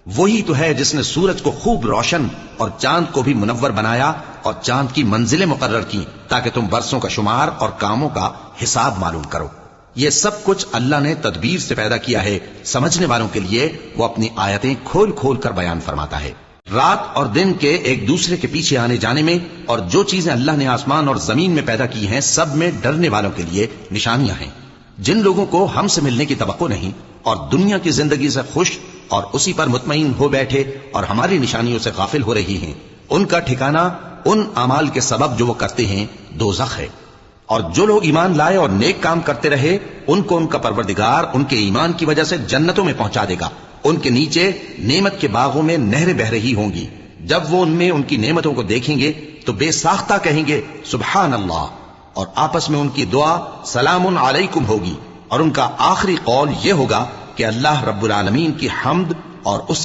وہی تو ہے جس نے سورج کو خوب روشن اور چاند کو بھی منور بنایا اور چاند کی منزلیں مقرر کی تاکہ تم برسوں کا شمار اور کاموں کا حساب معلوم کرو۔ یہ سب کچھ اللہ نے تدبیر سے پیدا کیا ہے، سمجھنے والوں کے لیے وہ اپنی آیتیں کھول کھول کر بیان فرماتا ہے۔ رات اور دن کے ایک دوسرے کے پیچھے آنے جانے میں اور جو چیزیں اللہ نے آسمان اور زمین میں پیدا کی ہیں سب میں ڈرنے والوں کے لیے نشانیاں ہیں۔ جن لوگوں کو ہم سے ملنے کی توقع نہیں اور دنیا کی زندگی سے خوش اور اسی پر مطمئن ہو بیٹھے اور ہماری نشانیوں سے غافل ہو رہی ہیں، ان کا ٹھکانہ ان اعمال کے سبب جو وہ کرتے ہیں دوزخ ہے۔ اور جو لوگ ایمان لائے اور نیک کام کرتے رہے ان کو ان کا پروردگار ان کے ایمان کی وجہ سے جنتوں میں پہنچا دے گا، ان کے نیچے نعمت کے باغوں میں نہریں بہ رہی ہوں گی۔ جب وہ ان میں ان کی نعمتوں کو دیکھیں گے تو بے ساختہ کہیں گے سبحان اللہ، اور آپس میں ان کی دعا سلام علیکم ہوگی، اور ان کا آخری قول یہ ہوگا کہ اللہ رب العالمین کی حمد اور اس